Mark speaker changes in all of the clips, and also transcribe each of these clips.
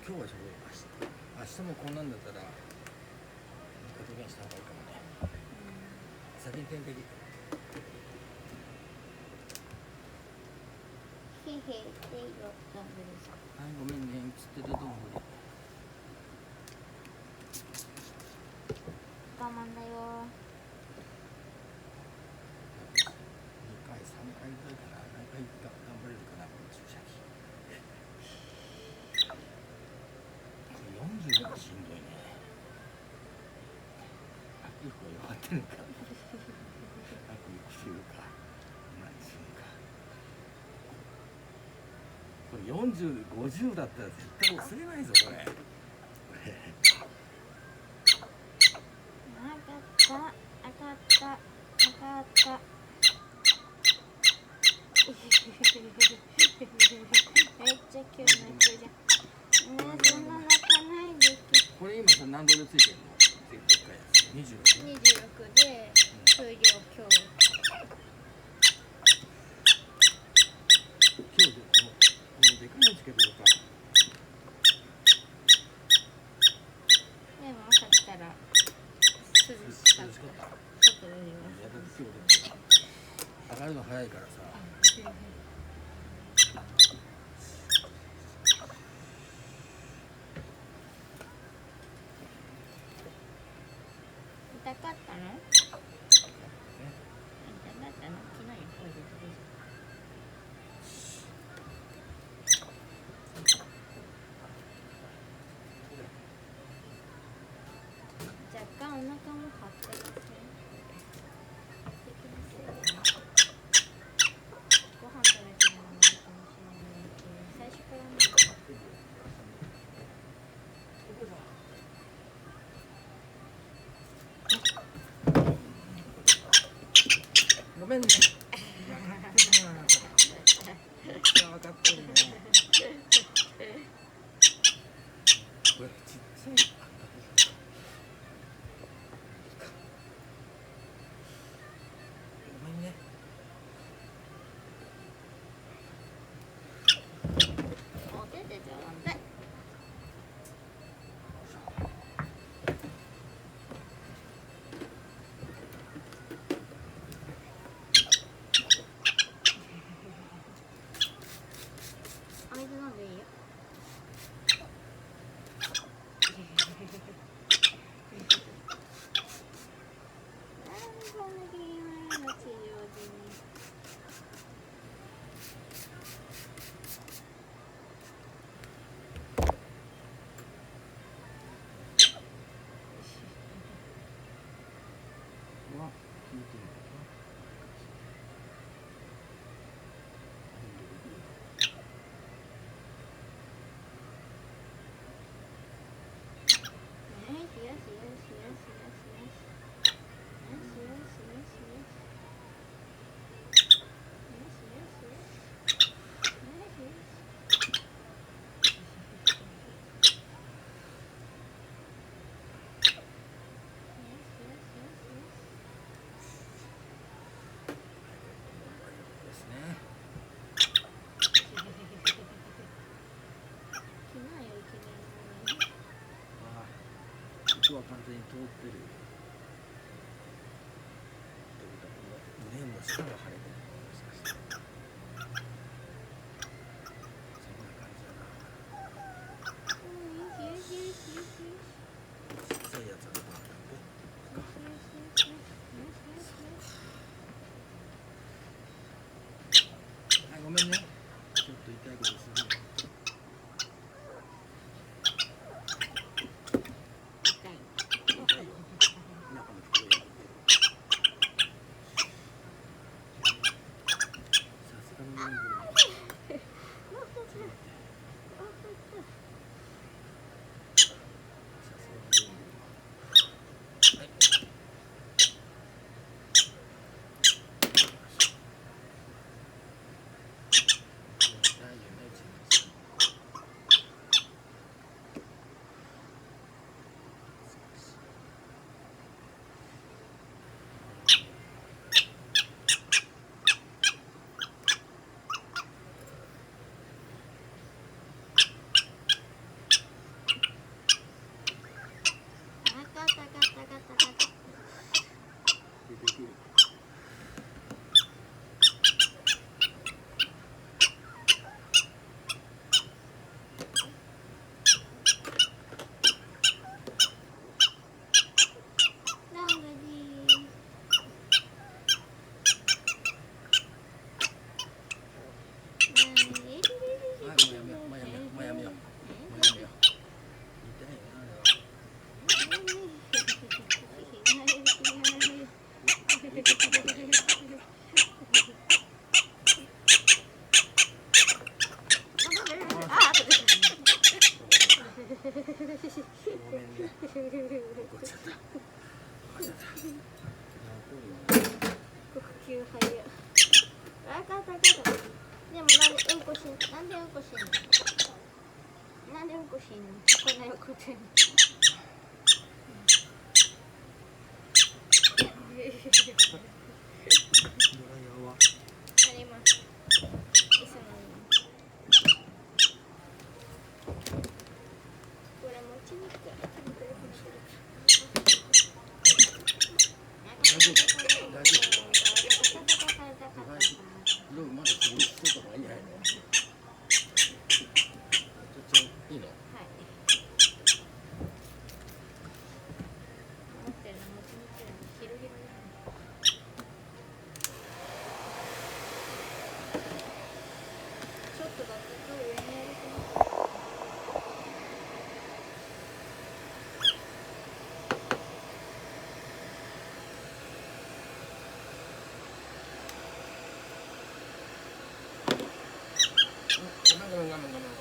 Speaker 1: 今日はちょっと明日もこんなんだったら家庭した方がいいかもね。先に点滴。
Speaker 2: へへって言ったんですか。
Speaker 1: はい、ごめんね、つってたと思う。
Speaker 2: 我慢だよ。
Speaker 1: 2回、3回ぐらいかな。何回頑張れるかな、この注射器。40がしんどいね。握力が弱ってるのか。握力してるか。何するか。これ40、50だったら絶対忘れないぞ、これ。
Speaker 2: 上がった。めっちゃ急な人じゃん。そんな泣かないで。
Speaker 1: これ今さ何度でついてるの？でっかいやつ。26。
Speaker 2: 26で数量今日。
Speaker 1: 今日でこのでかいのつけてるか。
Speaker 2: でも朝来たら涼しかった。外よりは。
Speaker 1: いやだって今日だって上がるの早いからさ。
Speaker 2: 痛かったの？痛かったの？昨日より声出てる。若干お腹も張ってますね。ご飯食べてるのもあるかもしれないけど、最初からね。
Speaker 1: ごめんね。分かってるね。これちっちゃい。ごめんね。
Speaker 2: お手手ちょうだい。お水飲んでいいよ。こんな気前の治療でね。
Speaker 1: うわ、聞いてる。ここは完全に通ってる。胸も下が腫れてる。もしかして。そんな感じだな。小さいやつはどうなんだっけ？はい、ごめんね。ちょっと痛いことする。中の袋やってる。ごめんね。怒っちゃった。怒っちゃった。
Speaker 2: 呼吸早い。あかったあかった。でもなんでうんこしんの？なんでうんこしんの？なんでうんこしんの？こんな横手に。
Speaker 1: ドライヤーは
Speaker 2: あります。いつもこれ持ちにくい。
Speaker 1: 大丈夫？大丈夫？色まだ潰しとった方がいいんじゃないの？ちょっといいの？
Speaker 2: はい。持ってるの持ちにくいのヒロヒロだね。ちょっとだけ上にやると。
Speaker 1: ごめん。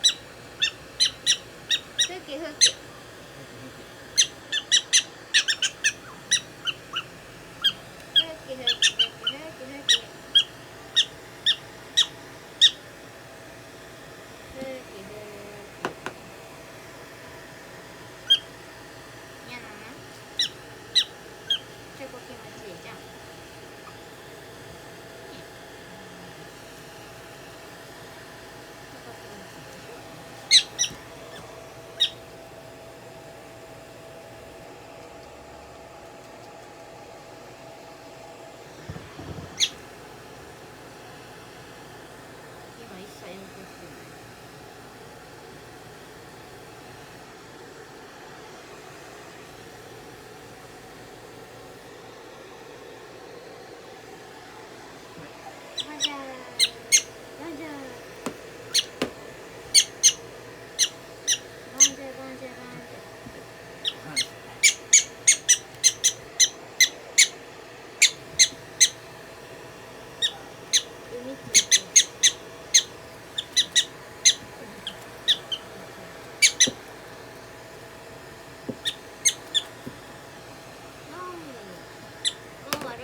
Speaker 2: ふきふき。嫌なの？結構気持ちいいじゃん。今一切うんこしてない。バンジャーバンジャーバンジャーバンジャーバンジャー。
Speaker 1: はい。
Speaker 2: 海ついてる。もう終わる。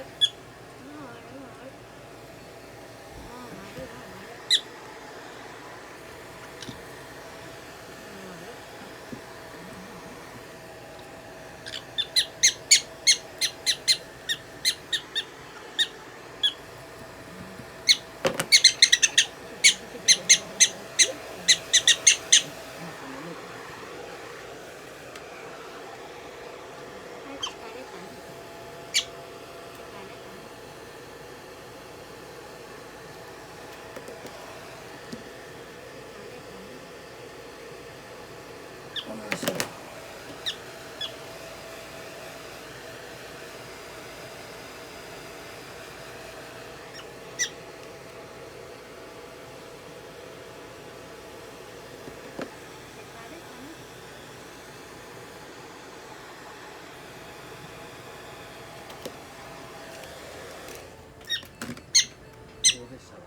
Speaker 1: どうでした？
Speaker 2: あ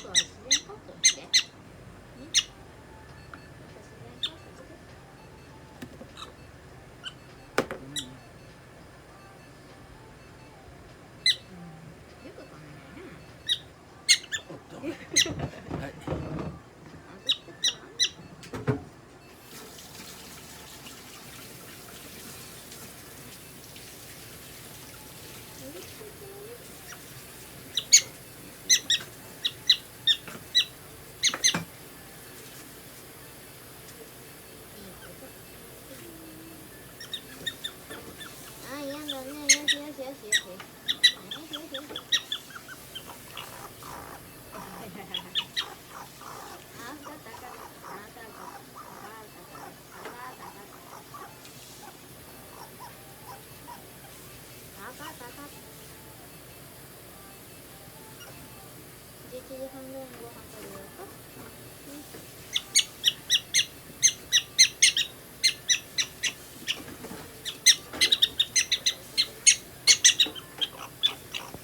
Speaker 2: とは自然乾燥して。自然乾燥して。よくこんなね。
Speaker 1: おっと。はい。
Speaker 2: 外してた。あ、嫌だね。よしよしよしよし。よしよしよし。11時半ぐらいにご飯食べようか。